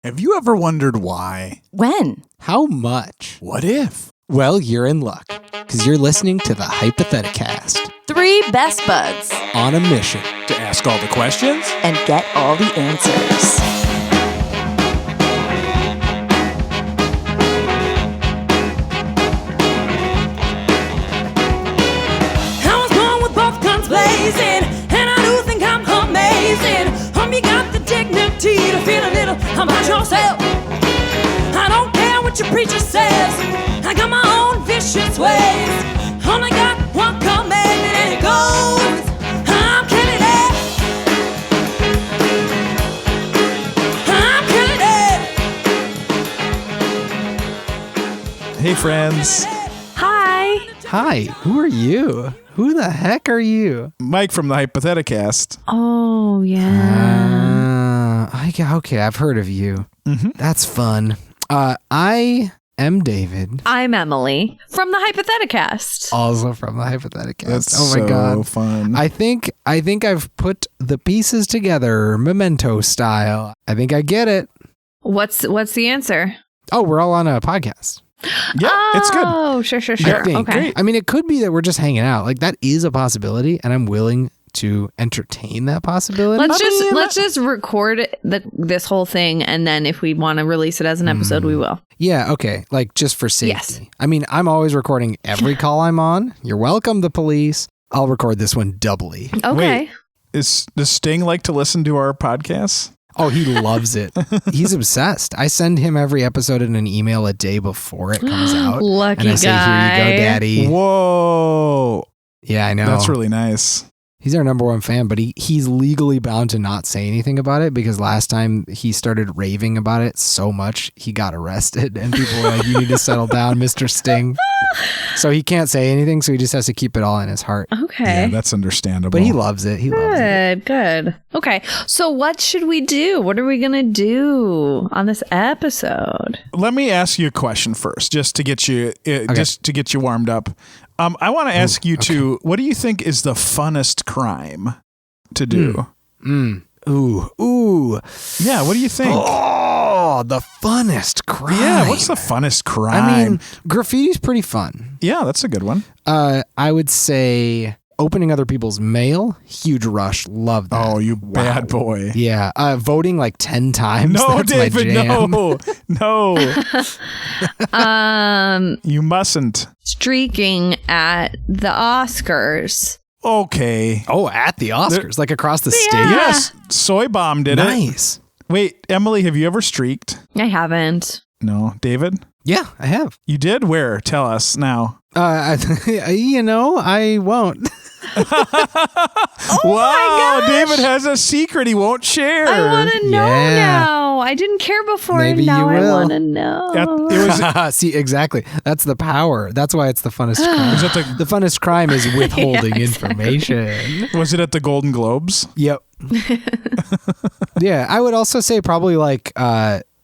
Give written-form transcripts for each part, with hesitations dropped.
Have you ever wondered why? When? How much? What if? Well, you're in luck, because you're listening to the Hypotheticast. 3 best buds. On a mission. To ask all the questions? And get all the answers. I was born with both guns blazing, and I do think I'm amazing. You got the dignity to feel a little about yourself. I don't care what your preacher says. I got my own vicious ways. Only got one commandment and it goes, I'm killing it. I'm killing it. Hey, friends. Hi. Hi, who are you? Who the heck are you? Mike from the Hypotheticast. Oh, yeah. Okay, I've heard of you. Mm-hmm. That's fun. I am David. I'm Emily from the Hypotheticast. Also from the Hypotheticast. That's oh my so god. fun. I think I've put the pieces together, Memento style. I think I get it. What's the answer? Oh, we're all on a podcast. Yeah, it's good. Oh, sure. I think. Okay. I mean, it could be that we're just hanging out. Like, that is a possibility, and I'm willing to entertain that possibility. Let's just record this whole thing, and then if we want to release it as an episode, we will. Yeah, okay. Like, just for safety. Yes. I mean, I'm always recording every call I'm on. You're welcome, the police. I'll record this one doubly. Okay. Does Sting like to listen to our podcasts? Oh, he loves it. He's obsessed. I send him every episode in an email a day before it comes out. Lucky and I say, guy. here you go, daddy. Whoa. Yeah, I know. That's really nice. He's our number one fan, but he's legally bound to not say anything about it because last time he started raving about it so much, he got arrested and people were like, you need to settle down, Mr. Sting. So he can't say anything, so he just has to keep it all in his heart. Okay. Yeah, that's understandable. But he loves it. He loves it. Good. Okay. So what should we do? What are we going to do on this episode? Let me ask you a question first, just to get you warmed up. I want to ask you to, what do you think is the funnest crime to do? Ooh. Yeah, what do you think? Oh, the funnest crime. Yeah, what's the funnest crime? I mean, graffiti's pretty fun. Yeah, that's a good one. I would say opening other people's mail, huge rush. Love that. Oh, you bad boy. Yeah. Voting like 10 times. No, That's David, my jam. no. You mustn't. Streaking at the Oscars. Okay. Oh, at the Oscars, like across the state. Yes, Soy Bomb did it. Nice. Wait, Emily, have you ever streaked? I haven't. No. David? Yeah, I have. You did? Where? Tell us now. I won't. Wow, David has a secret he won't share. I want to know now. I didn't care before, Maybe and now you I will. want to know. It was See, exactly. That's the power. That's why it's the funnest crime. The funnest crime is withholding information. Was it at the Golden Globes? Yep. Yeah, I would also say probably like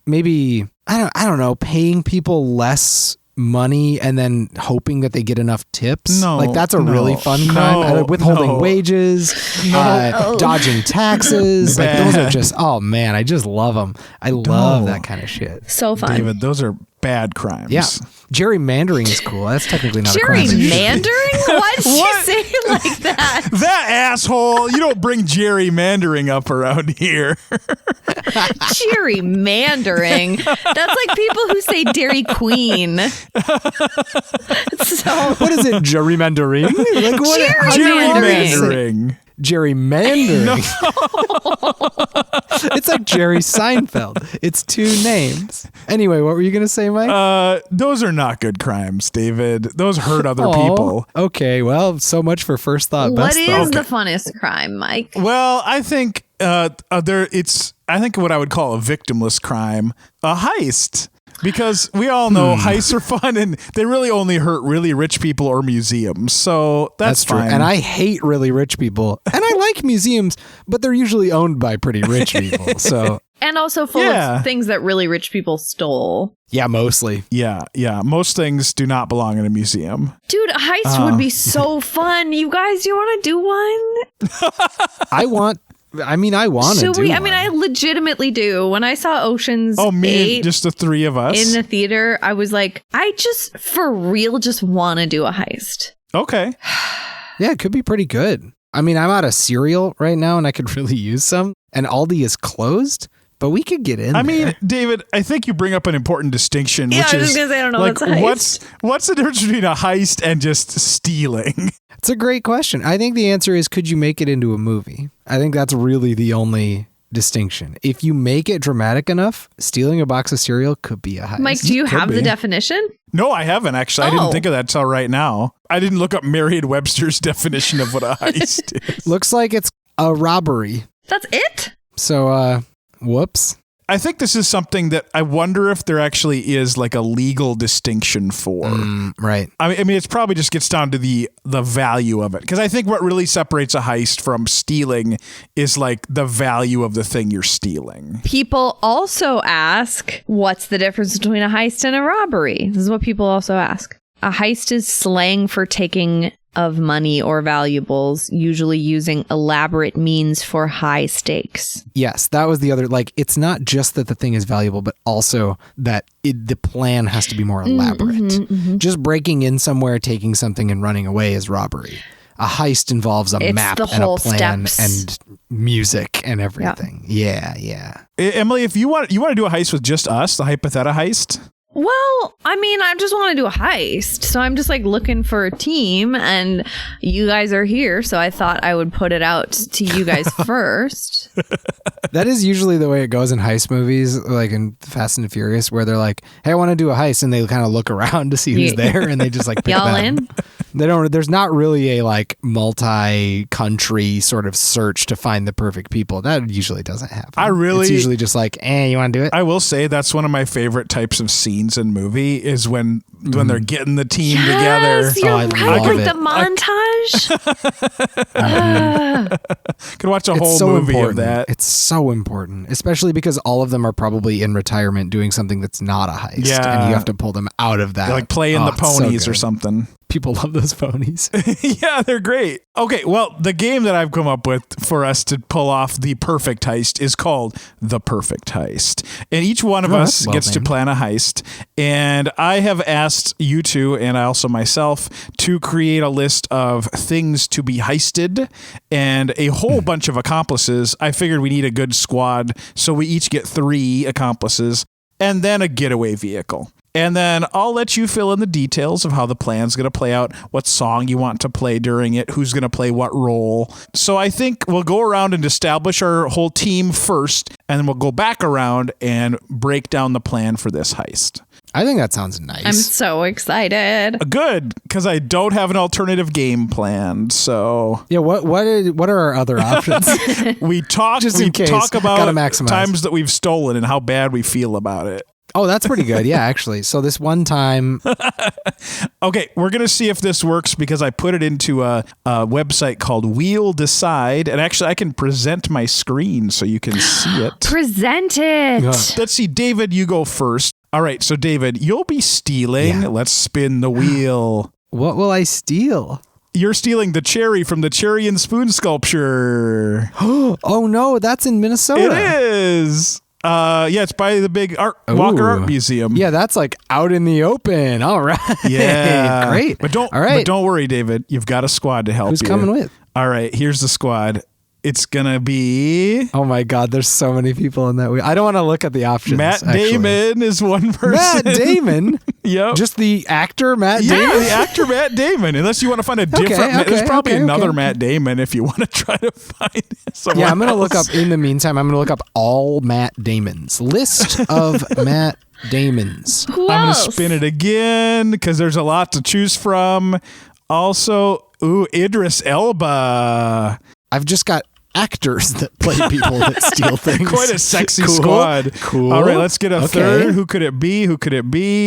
maybe I don't know, paying people less money and then hoping that they get enough tips. No, like that's a really fun crime. Withholding wages, dodging taxes. Like those are just, oh man, I just love them. I love that kind of shit. So fun. David, those are bad crimes. Yeah. Gerrymandering is cool. That's technically not a crime. Gerrymandering? Why did you say it like that? That asshole. You don't bring gerrymandering up around here. Gerrymandering. That's like people who say Dairy Queen. So what is it? Gerrymandering? Like what? Gerrymandering. Gerrymandering. No. It's like Jerry Seinfeld. It's 2 names. Anyway, what were you going to say, Mike? Those are not good crimes, David. Those hurt other people. Okay, well, so much for first thought. What best is thought. the funnest crime, Mike? Well, I think I think what I would call a victimless crime, a heist. Because we all know heists are fun and they really only hurt really rich people or museums. So that's true. fine. And I hate really rich people. And I like museums, but they're usually owned by pretty rich people. So And also full of things that really rich people stole. Yeah, mostly. Yeah. Most things do not belong in a museum. Dude, a heist would be so fun. You guys, you want to do one? I want I mean, I want to Should do we? one. I mean, I legitimately do. When I saw Ocean's Oh, me 8 and just the three of us. in the theater, I was like, I just, for real, just want to do a heist. Okay. Yeah, it could be pretty good. I mean, I'm out of cereal right now and I could really use some. And Aldi is closed, but we could get in I there. mean, David, I think you bring up an important distinction, Yeah, which I was is just gonna say, I don't know like, what's a heist. what's the difference between a heist and just stealing? It's a great question. I think the answer is, could you make it into a movie? I think that's really the only distinction. If you make it dramatic enough, stealing a box of cereal could be a heist. Mike, do you Could have be. the definition? No, I haven't actually. I didn't Oh. think of that till right now. I didn't look up Merriam-Webster's definition of what a heist is. Looks like it's a robbery. That's it? So, whoops. I think this is something that I wonder if there actually is like a legal distinction for. Right. I mean, it probably just gets down to the value of it. Because I think what really separates a heist from stealing is like the value of the thing you're stealing. People also ask, what's the difference between a heist and a robbery? This is what people also ask. A heist is slang for taking of money or valuables, usually using elaborate means for high stakes. Yes, that was the other, like, it's not just that the thing is valuable, but also that the plan has to be more elaborate. Just breaking in somewhere, taking something and running away is robbery. A heist involves a It's map the and a whole plan steps. and music and everything. Yeah. Emily, if you want to do a heist with just us, the hypothetical heist. Well, I mean, I just want to do a heist. So I'm just like looking for a team and you guys are here. So I thought I would put it out to you guys first. That is usually the way it goes in heist movies, like in Fast and Furious, where they're like, hey, I want to do a heist. And they kind of look around to see who's Yeah. there and they just like pick Y'all them. in? They don't, there's not really a like multi-country sort of search to find the perfect people. That usually doesn't happen. It's usually just like, you want to do it? I will say that's one of my favorite types of scenes in movie is when they're getting the team together. Yes, you're I right. love Like it. the montage. Could watch a It's whole so movie important. of that. It's so important, especially because all of them are probably in retirement doing something that's not a heist. Yeah. And you have to pull them out of that. Like playing the it's so ponies or good. something. People love those ponies. Yeah, they're great. Okay, well, the game that I've come up with for us to pull off the perfect heist is called The Perfect Heist. And each one of us that's well gets to named. plan a heist. And I have asked you two, and I also myself, to create a list of things to be heisted and a whole bunch of accomplices. I figured we need a good squad, so we each get 3 accomplices and then a getaway vehicle. And then I'll let you fill in the details of how the plan's going to play out, what song you want to play during it, who's going to play what role. So I think we'll go around and establish our whole team first, and then we'll go back around and break down the plan for this heist. I think that sounds nice. I'm so excited. Good, because I don't have an alternative game planned. So Yeah, what are our other options? we talk Just in case. talk about Gotta maximize. times that we've stolen and how bad we feel about it. Oh, that's pretty good. Yeah, actually. So this one time, Okay, we're going to see if this works because I put it into a website called We'll Decide. And actually, I can present my screen so you can see it. Present it. Let's see, David, you go first. All right, so David, you'll be stealing. Yeah. Let's spin the wheel. what will I steal? You're stealing the cherry from the cherry and spoon sculpture. Oh no, that's in Minnesota. It is. Yeah, it's by the big Walker Ooh. Art Museum. Yeah, that's like out in the open. All right. Yeah. Great. But don't worry, David. You've got a squad to help Who's you. coming with? All right, here's the squad. It's gonna be Oh my God, there's so many people in that. I don't want to look at the options. Matt actually. Damon is one person. Matt Damon? Yep. Just the actor Matt Yeah, Damon? the actor Matt Damon. Unless you want to find a different, there's probably another Matt Damon if you want to try to find someone. Yeah, I'm going to else. look up, in the meantime, I'm going to look up all Matt Damons. List of Matt Damons. Who I'm else? gonna spin it again because there's a lot to choose from. Also, Idris Elba. I've just got actors that play people that steal things. Quite a sexy Cool. squad. Cool. All right, let's get a Okay. third. Who could it be?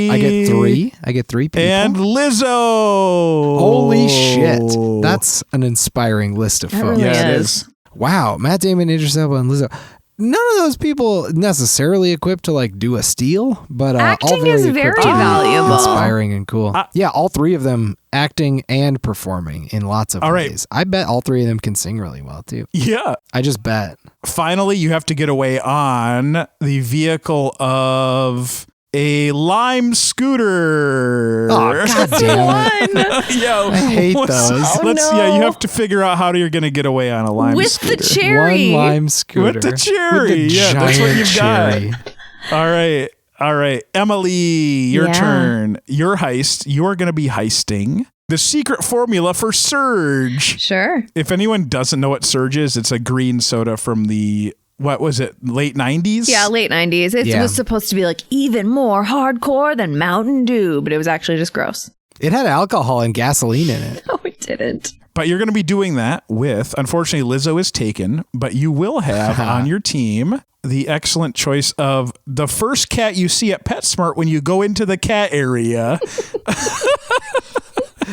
I get 3. I get 3 people. And Lizzo. Holy shit. That's an inspiring list of That folks. really yeah, it is. is. Wow. Matt Damon, Idris Elba, and Lizzo. none of those people necessarily equipped to like do a steal, but all Acting very is equipped very to be valuable. inspiring and cool. Yeah, all three of them acting and performing in lots of All right. ways. I bet all three of them can sing really well too. Yeah. I just bet. Finally, you have to get away on the vehicle of a lime scooter. Oh, God damn it. Yo, I hate what's- those. Oh, Yeah, you no. have to figure out how you're going to get away on a lime With scooter. the cherry. One lime scooter. With the cherry. With the Yeah, that's what giant you've got. cherry. All right. Emily, your Yeah. turn. Your heist. You're going to be heisting the secret formula for Surge. Sure. If anyone doesn't know what Surge is, it's a green soda from the, what was it, late 90s? Yeah, late 90s. It Yeah. was supposed to be like even more hardcore than Mountain Dew, but it was actually just gross. It had alcohol and gasoline in it. No, it didn't. But you're going to be doing that with, unfortunately, Lizzo is taken, but you will have on your team the excellent choice of the first cat you see at PetSmart when you go into the cat area.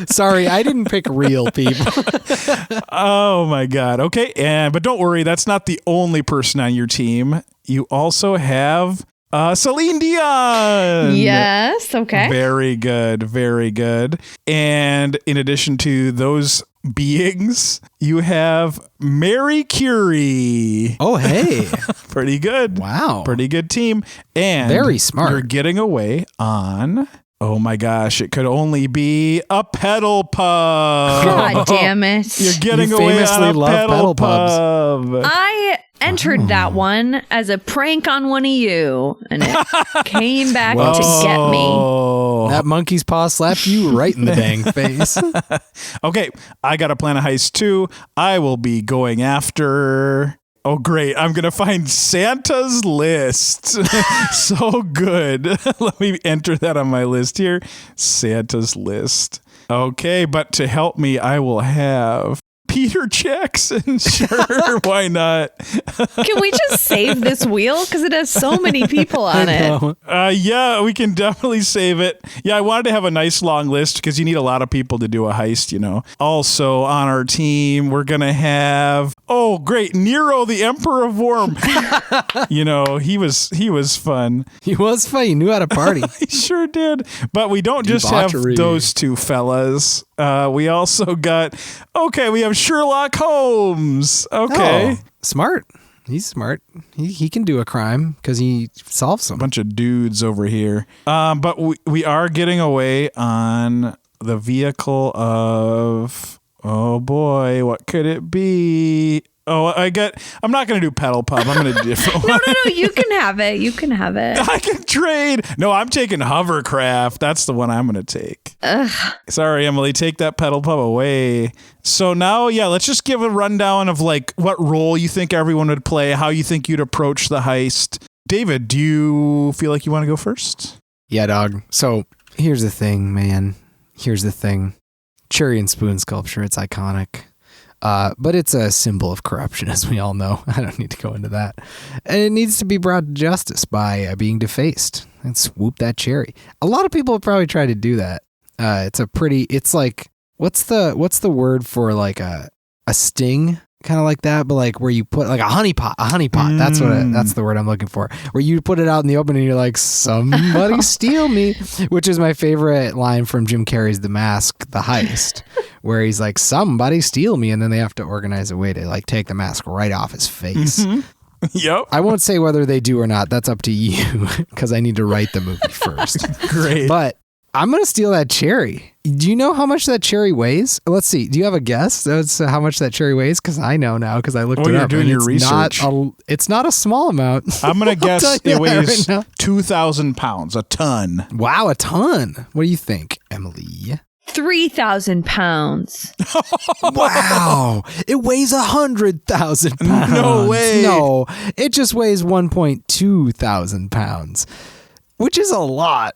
Sorry, I didn't pick real people. Oh my God. Okay. But don't worry, that's not the only person on your team. You also have Celine Dion. Yes. Okay. Very good. Very good. And in addition to those beings, you have Mary Curie. Oh, hey. Pretty good. Wow. Pretty good team. And Very smart. You're getting away on, oh my gosh, it could only be a pedal pub. God damn it. You're getting You away famously on a love pedal pedal pubs. pub. I entered that one as a prank on one of you, and it came back to get me. Oh. That monkey's paw slapped you right in the dang face. Okay, I got to plan a heist too. I will be going after. Oh, great. I'm going to find Santa's list. So good. Let me enter that on my list here. Santa's list. Okay, but to help me, I will have Peter Jackson. Sure, why not? Can we just save this wheel? Because it has so many people on it. Yeah, we can definitely save it. Yeah, I wanted to have a nice long list because you need a lot of people to do a heist, you know. Also on our team, we're going to have, oh, great, Nero, the Emperor of Worm. You know, he was fun. He was fun. He knew how to party. He sure did. But we don't just Debauchery. have those two fellas. We also got, we have Sherlock Holmes. Okay. Oh, smart. He's smart. He can do a crime because he solves them. Bunch of dudes over here. But we are getting away on the vehicle of, oh boy, what could it be? Oh, I'm not going to do pedal pub. I'm going to do a different one. No, you can have it. You can have it. I can trade. No, I'm taking hovercraft. That's the one I'm going to take. Ugh. Sorry, Emily, take that pedal pub away. So now, let's just give a rundown of like what role you think everyone would play, how you think you'd approach the heist. David, do you feel like you want to go first? Yeah, dog. So here's the thing, man. Here's the thing. Cherry and spoon sculpture. It's iconic. But it's a symbol of corruption, as we all know. I don't need to go into that. And it needs to be brought to justice by being defaced and swoop that cherry. A lot of people have probably tried to do that. It's like, what's the word for like a sting? Kind of like that, but like where you put like a honey pot. That's the word I'm looking for. Where you put it out in the open and you're like, somebody steal me, which is my favorite line from Jim Carrey's The Mask, The Heist, where he's like, somebody steal me. And then they have to organize a way to like take the mask right off his face. Mm-hmm. Yep. I won't say whether they do or not. That's up to you because I need to write the movie first. Great. But I'm going to steal that cherry. Do you know how much that cherry weighs? Let's see. Do you have a guess? That's how much that cherry weighs? Because I know now because I looked it you're up. doing and your it's research. It's not a small amount. I'm going to guess tell you it that weighs right now. 2,000 pounds, a ton. Wow, a ton. What do you think, Emily? 3,000 pounds. Wow. It weighs 100,000 pounds. No way. No, it just weighs 1.2 thousand pounds, which is a lot.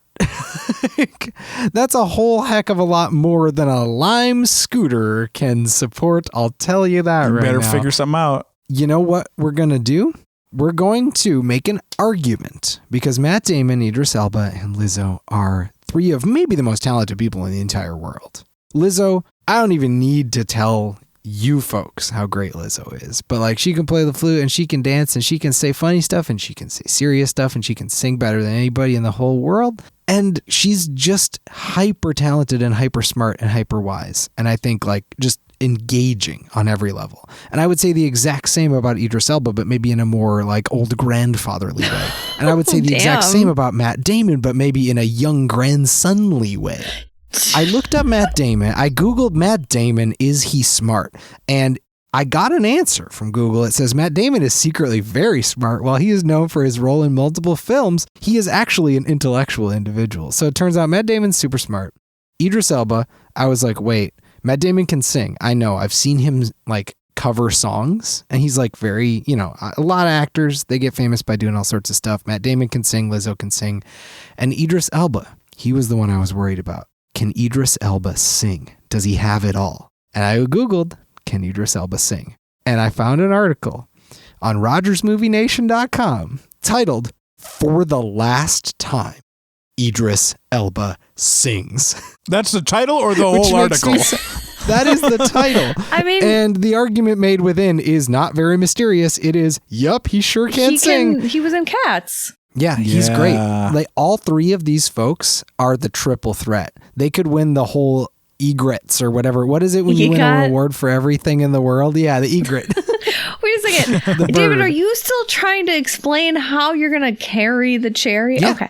That's a whole heck of a lot more than a lime scooter can support. I'll tell you that right now. Better figure something out. You know what we're going to do? We're going to make an argument because Matt Damon, Idris Elba, and Lizzo are three of maybe the most talented people in the entire world. Lizzo, I don't even need to tell you folks how great Lizzo is. But like, she can play the flute and she can dance and she can say funny stuff and she can say serious stuff and she can sing better than anybody in the whole world. And she's just hyper talented and hyper smart and hyper wise. And I think like just engaging on every level. And I would say the exact same about Idris Elba, but maybe in a more like old grandfatherly way. And I would say the exact same about Matt Damon, but maybe in a young grandsonly way. I looked up Matt Damon. I Googled Matt Damon, is he smart? And I got an answer from Google. It says Matt Damon is secretly very smart. While he is known for his role in multiple films, he is actually an intellectual individual. So it turns out Matt Damon's super smart. Idris Elba, I was like, wait, Matt Damon can sing. I know. I've seen him like cover songs and he's like very, you know, a lot of actors, they get famous by doing all sorts of stuff. Matt Damon can sing, Lizzo can sing. And Idris Elba, he was the one I was worried about. Can Idris Elba sing? Does he have it all? And I Googled, can Idris Elba sing? And I found an article on RogersMovieNation.com titled, For the Last Time, Idris Elba Sings. That's the title or the whole article? That is the title. I mean, and the argument made within is not very mysterious. It is, yup, he sure can sing. He was in Cats. Yeah, he's great. Like all three of these folks are the triple threat. They could win the whole egrets or whatever. What is it when you win an award for everything in the world? Yeah, the egret. Wait a second. David, are you still trying to explain how you're going to carry the cherry? Yeah. Okay.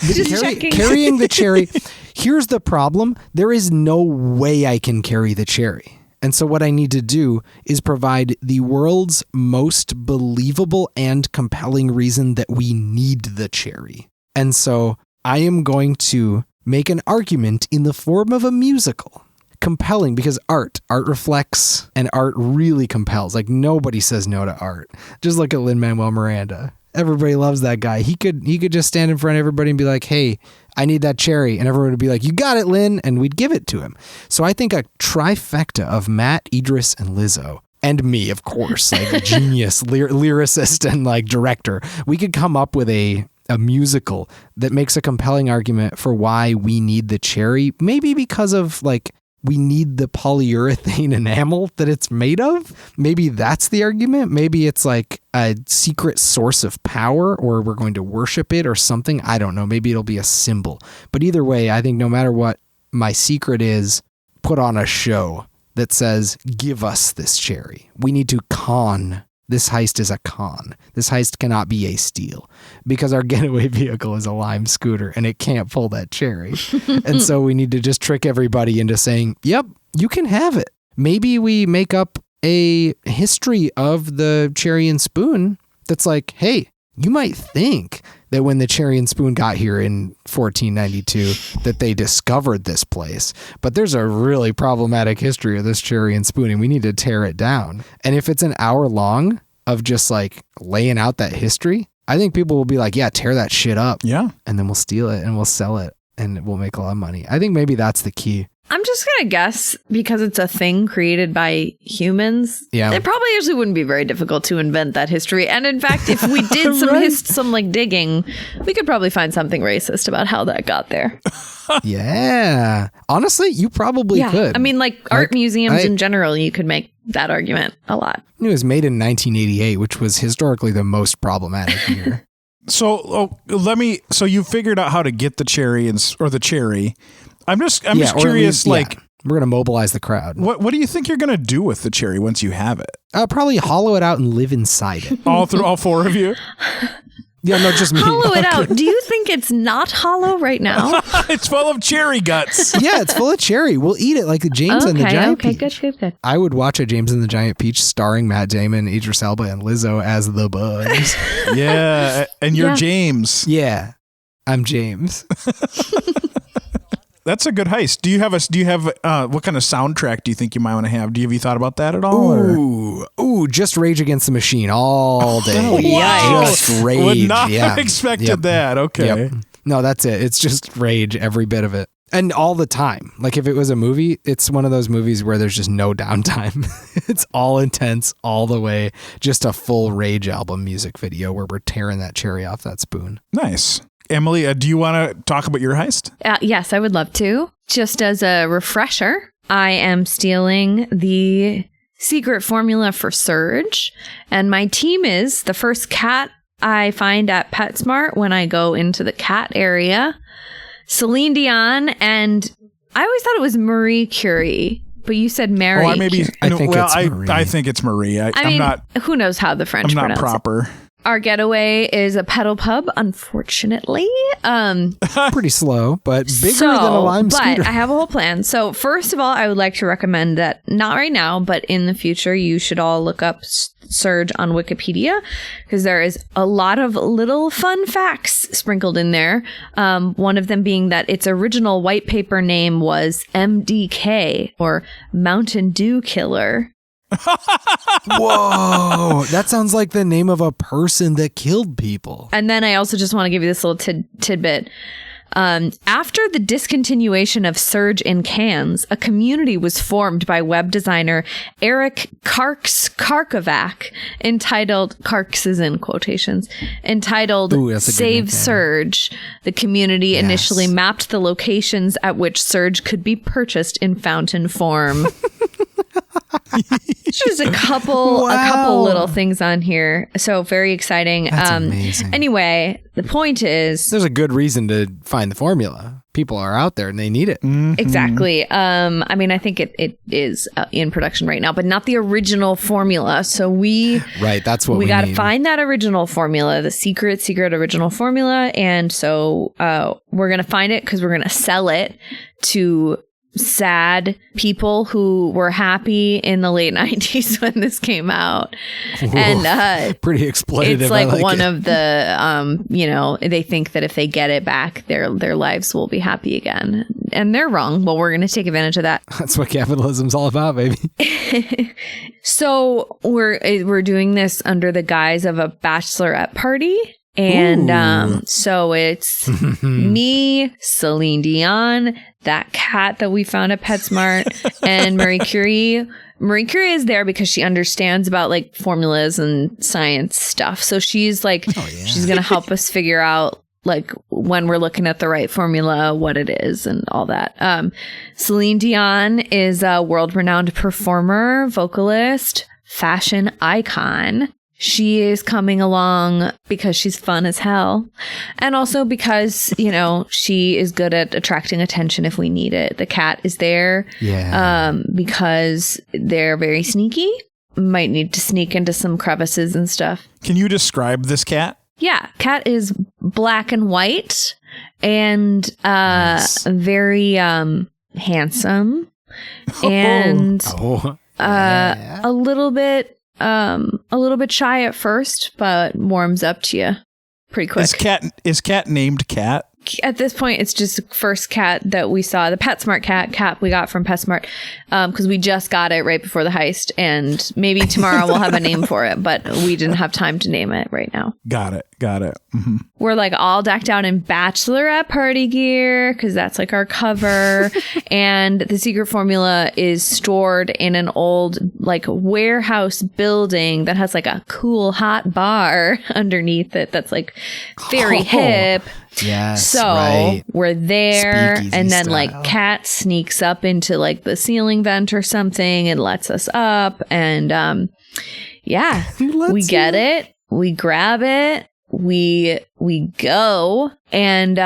Just checking. Carrying the cherry. Here's the problem. There is no way I can carry the cherry. And so what I need to do is provide the world's most believable and compelling reason that we need the cherry. And so I am going to make an argument in the form of a musical. Compelling because art reflects and art really compels. Like nobody says no to art. Just look at Lin-Manuel Miranda. Everybody loves that guy. He could just stand in front of everybody and be like, hey, I need that cherry. And everyone would be like, you got it, Lin. And we'd give it to him. So I think a trifecta of Matt, Idris, and Lizzo, and me, of course, like a genius lyricist and like director, we could come up with a musical that makes a compelling argument for why we need the cherry. Maybe because of like, we need the polyurethane enamel that it's made of. Maybe that's the argument. Maybe it's like a secret source of power or we're going to worship it or something. I don't know. Maybe it'll be a symbol. But either way, I think no matter what my secret is, put on a show that says, give us this cherry. We need to con. This heist is a con. This heist cannot be a steal because our getaway vehicle is a Lime scooter and it can't pull that cherry. And so we need to just trick everybody into saying, yep, you can have it. Maybe we make up a history of the cherry and spoon that's like, hey, you might think that when the cherry and spoon got here in 1492 that they discovered this place, but there's a really problematic history of this cherry and spoon and we need to tear it down. And if it's an hour long of just like laying out that history, I think people will be like, yeah, tear that shit up. Yeah. And then we'll steal it and we'll sell it and we'll make a lot of money. I think maybe that's the key. I'm just going to guess because it's a thing created by humans. Yeah. It probably actually wouldn't be very difficult to invent that history. And in fact, if we did some like digging, we could probably find something racist about how that got there. Yeah. Honestly, you probably could. I mean, like art museums in general, you could make that argument a lot. It was made in 1988, which was historically the most problematic year. So you figured out how to get the cherry or the cherry. I'm just curious, we're going to mobilize the crowd. What do you think you're going to do with the cherry once you have it? Probably hollow it out and live inside it. All four of you? Yeah, no, just me. Hollow it out. Do you think it's not hollow right now? It's full of cherry guts. Yeah, it's full of cherry. We'll eat it like the James and the Giant Peach. Okay, good. I would watch a James and the Giant Peach starring Matt Damon, Idris Elba, and Lizzo as the Bugs. Yeah, and you're James. Yeah, I'm James. That's a good heist. Do you have what kind of soundtrack do you think you might want to have? Have you thought about that at all? Ooh, just Rage Against the Machine all day. Wow. Just Rage. Would not have expected that. Okay. Yep. No, that's it. It's just Rage, every bit of it. And all the time. Like if it was a movie, it's one of those movies where there's just no downtime. It's all intense all the way. Just a full Rage album music video where we're tearing that cherry off that spoon. Nice. Emily, do you want to talk about your heist? Yes, I would love to. Just as a refresher, I am stealing the secret formula for Surge. And my team is the first cat I find at PetSmart when I go into the cat area, Celine Dion, and I always thought it was Marie Curie. But you said Mary. I think it's Marie. I think it's Marie. I mean, who knows how the French pronounce it. I'm not proper. Our getaway is a pedal pub, unfortunately. Pretty slow, but bigger than a Lime scooter. But I have a whole plan. So first of all, I would like to recommend that, not right now, but in the future, you should all look up Surge on Wikipedia, because there is a lot of little fun facts sprinkled in there. One of them being that its original white paper name was MDK, or Mountain Dew Killer. Whoa, that sounds like the name of a person that killed people. And then I also just want to give you this little tidbit. After the discontinuation of Surge in cans, a community was formed by web designer Eric Karkovac, entitled, Karks is in quotations, entitled Save Surge. The community initially mapped the locations at which Surge could be purchased in fountain form. Just a couple little things on here. So very exciting. That's amazing. Anyway, the point is, there's a good reason to find the formula. People are out there and they need it. Mm-hmm. Exactly. I mean, I think it is in production right now, but not the original formula. So that's what we got to need. find that original formula, the secret original formula. And so we're going to find it because we're going to sell it to sad people who were happy in the late 90s when this came out. Ooh, and pretty exploitative. It's like one of the they think that if they get it back, their lives will be happy again, and they're wrong. Well, we're going to take advantage of that. That's what capitalism's all about, baby. So we're doing this under the guise of a bachelorette party. And so it's me, Celine Dion, that cat that we found at PetSmart, and Marie Curie. Marie Curie is there because she understands about like formulas and science stuff. So she's like, she's going to help us figure out like when we're looking at the right formula, what it is and all that. Celine Dion is a world-renowned performer, vocalist, fashion icon. She is coming along because she's fun as hell. And also because, she is good at attracting attention if we need it. The cat is there because they're very sneaky. Might need to sneak into some crevices and stuff. Can you describe this cat? Yeah. Cat is black and white and very handsome. And a little bit shy at first, but warms up to you pretty quick. Is cat named Cat? At this point, it's just the first cat that we saw, the PetSmart cat we got from PetSmart, because we just got it right before the heist, and maybe tomorrow we'll have a name for it, but we didn't have time to name it right now. Got it. Mm-hmm. We're like all decked out in bachelorette party gear because that's like our cover. And the secret formula is stored in an old like warehouse building that has like a cool hot bar underneath it that's like very hip. Yes. So we're there, Speakeasy and then style. like Cat sneaks up into like the ceiling vent or something and lets us up, and we get it, we grab it, we go, and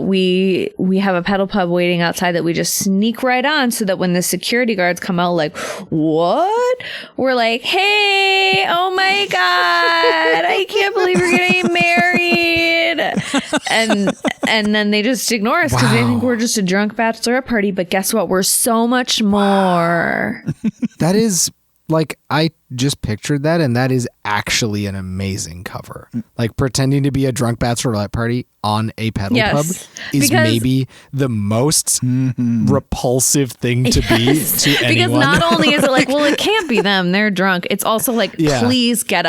we have a pedal pub waiting outside that we just sneak right on, so that when the security guards come out, like, what? We're like, hey, oh my god, I can't believe we're getting married, and then they just ignore us because they think we're just a drunk bachelorette party. But guess what? We're so much more. That is. Like, I just pictured that, and that is actually an amazing cover. Like, pretending to be a drunk bachelorette party on a pedal pub is maybe the most repulsive thing to be to anyone. Because not only is it like, well, it can't be them, they're drunk. It's also like, please get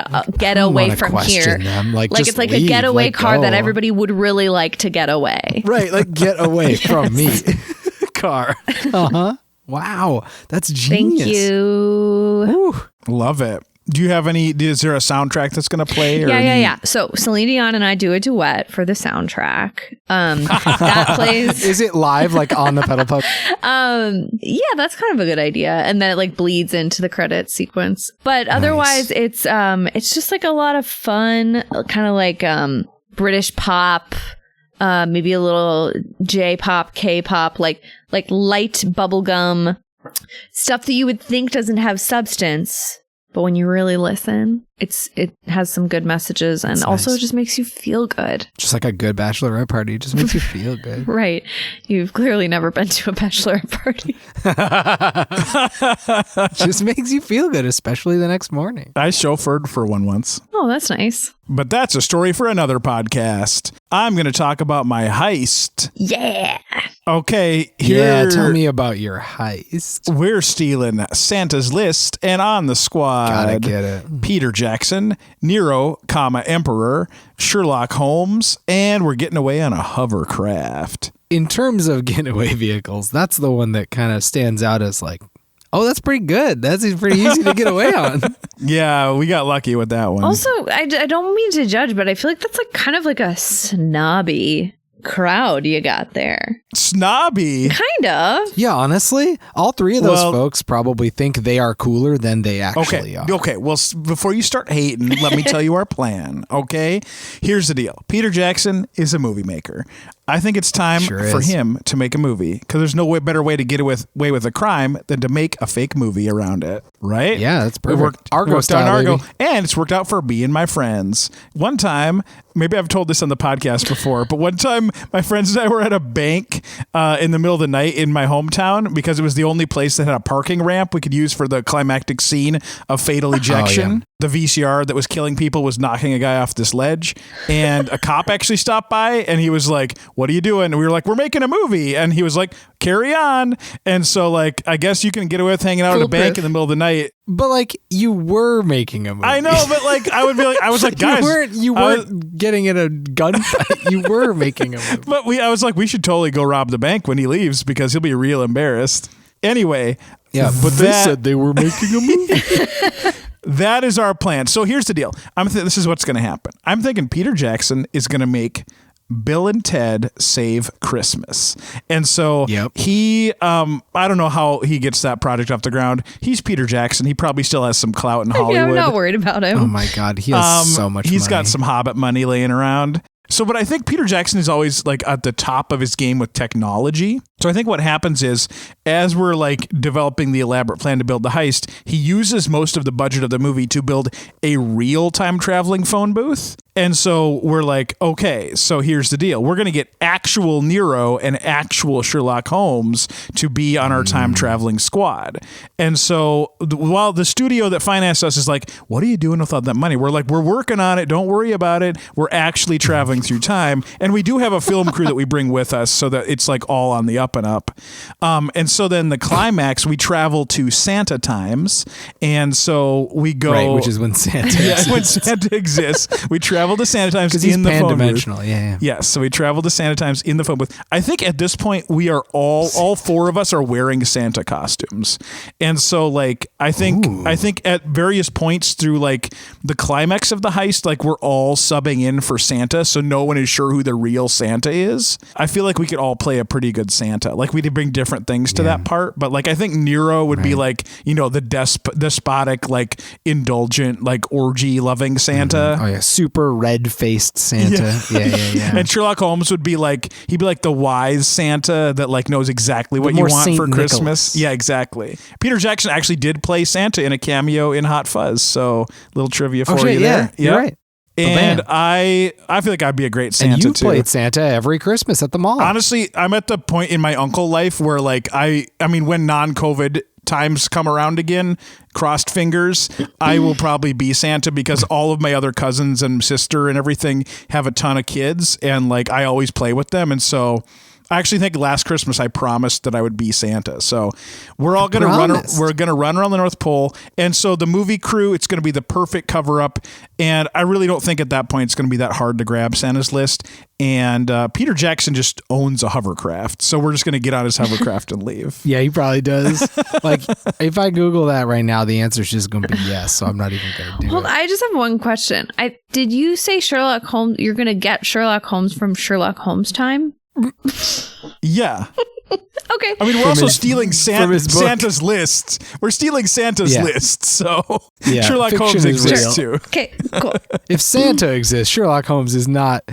away from here. Like it's like a getaway car that everybody would really like to get away. Right, like, get away from me. Car. Uh-huh. Wow, that's genius. Thank you. Love it. Do you have any? Is there a soundtrack that's going to play? Or Yeah. So Celine Dion and I do a duet for the soundtrack. That plays. Is it live, like on the pedal puck? Yeah, that's kind of a good idea. And then it like bleeds into the credits sequence. But otherwise, it's just like a lot of fun, kind of like British pop, maybe a little J-pop, K-pop, like light bubblegum stuff that you would think doesn't have substance. But when you really listen, it has some good messages and also just makes you feel good. Just like a good bachelorette party. It just makes you feel good. Right. You've clearly never been to a bachelorette party. Just makes you feel good, especially the next morning. I chauffeured for one once. Oh, that's nice. But that's a story for another podcast. I'm going to talk about my heist. Yeah. Okay. Yeah, tell me about your heist. We're stealing Santa's list, and on the squad, Gotta get it. Peter Jackson, Nero, Emperor, Sherlock Holmes, and we're getting away on a hovercraft. In terms of getaway vehicles, that's the one that kind of stands out as like, oh, that's pretty good. That's pretty easy to get away on. Yeah, we got lucky with that one. Also, I don't mean to judge, but I feel like that's like kind of like a snobby crowd you got there. Snobby? Kind of. Yeah, honestly, all three of those folks probably think they are cooler than they actually are. Okay, well, before you start hating, let me tell you our plan, okay? Here's the deal. Peter Jackson is a movie maker. I think it's time for him to make a movie because there's no better way to get away with a crime than to make a fake movie around it, right? Yeah, that's perfect. It worked Argo out style, Argo, baby. and it's worked out for me and my friends. One time, maybe I've told this on the podcast before, but one time my friends and I were at a bank in the middle of the night in my hometown because it was the only place that had a parking ramp we could use for the climactic scene of Fatal Ejection. yeah. The VCR that was killing people was knocking a guy off this ledge, and a cop actually stopped by and he was like, "What are you doing?" And we were like, "We're making a movie." And he was like, "Carry on." And so like, I guess you can get away with hanging out at a bank in the middle of the night. But like, you were making a movie. I know, but like, I would be like, I was like, guys, you weren't getting in a gunfight. You were making a movie. But I was like, we should totally go rob the bank when he leaves because he'll be real embarrassed. Anyway, yeah, but they said they were making a movie. That is our plan. So here's the deal. This is what's going to happen. I'm thinking Peter Jackson is going to make Bill and Ted Save Christmas. And so he, I don't know how he gets that project off the ground. He's Peter Jackson. He probably still has some clout in Hollywood. Yeah, I'm not worried about him. Oh my God. He has so much money. He's got some Hobbit money laying around. So, but I think Peter Jackson is always like at the top of his game with technology. So I think what happens is as we're like developing the elaborate plan to build the heist, he uses most of the budget of the movie to build a real time traveling phone booth. And so we're like, okay, so here's the deal. We're going to get actual Nero and actual Sherlock Holmes to be on our time traveling squad. And so while the studio that financed us is like, what are you doing with all that money? We're like, we're working on it. Don't worry about it. We're actually traveling through time. And we do have a film crew that we bring with us so that it's like all on the up and up. And so then the climax, we travel to Santatimes. And so we go. Right, which is when Santa exists. When Santa exists. We travel to Santatimes because he's in the phone booth. pan-dimensional. Yeah. Yes, so we travel to Santatimes in the phone booth. I think at this point we are all four of us are wearing Santa costumes, and so like I think at various points through like the climax of the heist, like we're all subbing in for Santa, so no one is sure who the real Santa is. I feel like we could all play a pretty good Santa. Like we did bring different things to that part, but like I think Nero would be like the despotic, like indulgent, like orgy loving Santa. Oh yeah, super red-faced Santa. Yeah. And Sherlock Holmes would be like, he'd be like the wise Santa that like knows exactly what you more want Saint for Nicholas. Christmas. Yeah, exactly. Peter Jackson actually did play Santa in a cameo in Hot Fuzz. So little trivia for you there. You're right. And I feel like I'd be a great Santa and you too. played Santa every Christmas at the mall. Honestly, I'm at the point in my uncle life where like I mean when non-COVID times come around again, crossed fingers, I will probably be Santa because all of my other cousins and sister and everything have a ton of kids and like I always play with them, and so I actually think last Christmas I promised that I would be Santa. So we're all going to run. We're going to run around the North Pole. And so the movie crew, it's going to be the perfect cover up. And I really don't think at that point it's going to be that hard to grab Santa's list. And Peter Jackson just owns a hovercraft. So we're just going to get on his hovercraft and leave. Yeah, he probably does. Like, if I Google that right now, the answer is just going to be yes. So I'm not even going to do Hold it. on, I just have one question. Did you say Sherlock Holmes? You're going to get Sherlock Holmes from Sherlock Holmes time? Yeah. Okay. I mean, we're also stealing his book. Santa's list. We're stealing Santa's list. So Yeah, Sherlock fiction Holmes is exists real. too. Okay, cool. If Santa exists, Sherlock Holmes is not.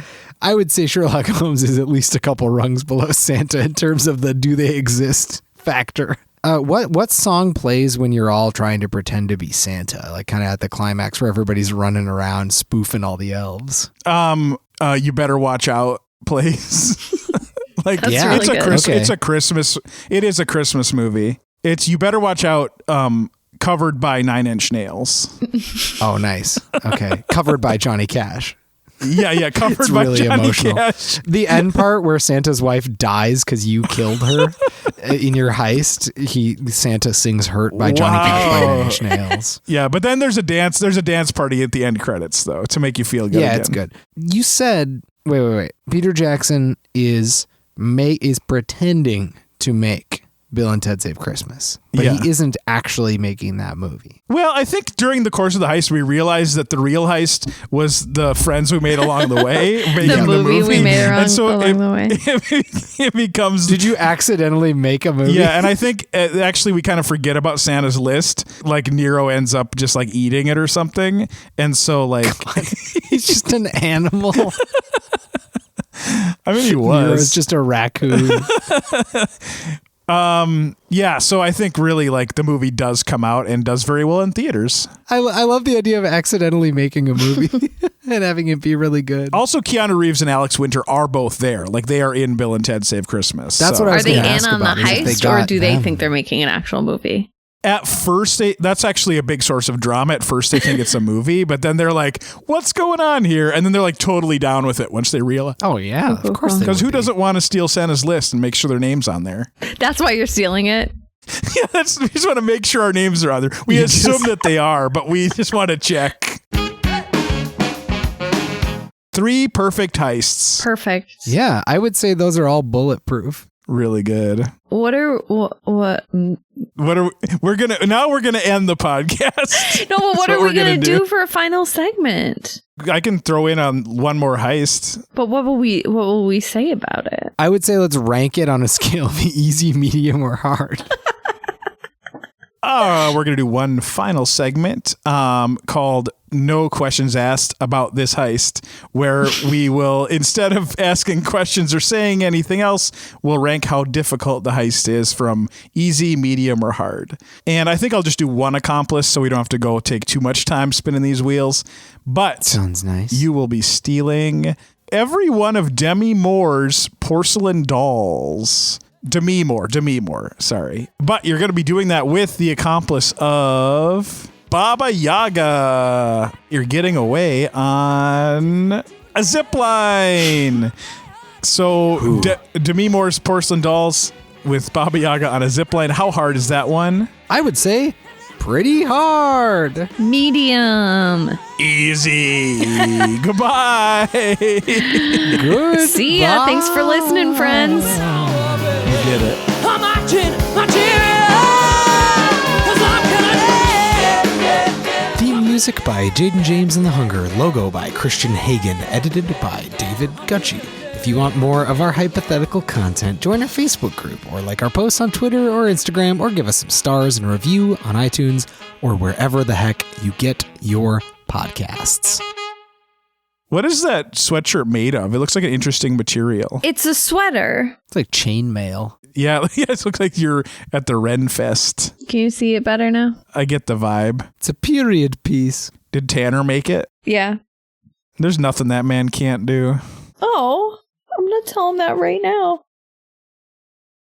I would say Sherlock Holmes is at least a couple rungs below Santa in terms of the do they exist factor. What song plays when you're all trying to pretend to be Santa? Like kind of at the climax where everybody's running around spoofing all the elves. You Better Watch Out plays. Like That's yeah, really it's a good. Okay. it's a Christmas. It is a Christmas movie. It's You Better Watch Out. Covered by 9 Inch Nails. Oh, nice. Okay, covered by Johnny Cash. Yeah, covered It's by really Johnny emotional. Cash. The end part where Santa's wife dies because you killed her in your heist. Santa sings "Hurt" by Johnny Cash by 9 Inch Nails. Yeah, but then there's a dance party at the end credits though to make you feel good. Yeah, again. it's good. You said wait. Peter Jackson is pretending to make Bill and Ted Save Christmas, but Yeah. he isn't actually making that movie. Well, I think during the course of the heist, we realized that the real heist was the friends we made along the way. The movie we made along the way. It becomes. Did you accidentally make a movie? Yeah, and I think actually we kind of forget about Santa's list. Like Nero ends up just like eating it or something, and so like He's just an animal. I mean he Nero's was just a raccoon. Yeah, so I think really like the movie does come out and does very well in theaters. I love the idea of accidentally making a movie and having it be really good. Also, Keanu Reeves and Alex Winter are both there. Like they are in Bill and Ted Save Christmas. That's so. what I Are was they gonna in ask on the about, is if they heist, or got do they them. think they're making an actual movie? At first, that's actually a big source of drama. At first, they think it's a movie, but then they're like, "What's going on here?" And then they're like totally down with it once they realize. Oh yeah, of course. they Because who would be. doesn't want to steal Santa's list and make sure their name's on there? That's why you're stealing it. Yeah, we just want to make sure our names are on there. We assume that they are, but we just want to check. 3 perfect heists. Perfect. Yeah, I would say those are all bulletproof. Really good. What? What are we're gonna end the podcast? No, but what That's are we we're gonna do for a final segment? I can throw in on one more heist. But what will we say about it? I would say let's rank it on a scale of easy, medium, or hard. We're going to do one final segment called No Questions Asked about this heist, where we will, instead of asking questions or saying anything else, we'll rank how difficult the heist is from easy, medium, or hard. And I think I'll just do one accomplice so we don't have to go take too much time spinning these wheels. But Sounds nice. you will be stealing every one of Demi Moore's porcelain dolls. Demi Moore, sorry. But you're going to be doing that with the accomplice of Baba Yaga. You're getting away on a zip line. So Demi Moore's porcelain dolls with Baba Yaga on a zip line. How hard is that one? I would say pretty hard. Medium. Easy. Goodbye. Good. See ya. Thanks for listening, friends. You did it. I'm marching, cause I'm gonna Theme music by Jaden James and the Hunger. Logo by Christian Hagen. Edited by David Gucci. If you want more of our hypothetical content, join our Facebook group or like our posts on Twitter or Instagram or give us some stars and a review on iTunes or wherever the heck you get your podcasts. What is that sweatshirt made of? It looks like an interesting material. It's a sweater. It's like chainmail. Yeah, it looks like you're at the Ren Fest. Can you see it better now? I get the vibe. It's a period piece. Did Tanner make it? Yeah. There's nothing that man can't do. Oh, I'm gonna tell him that right now.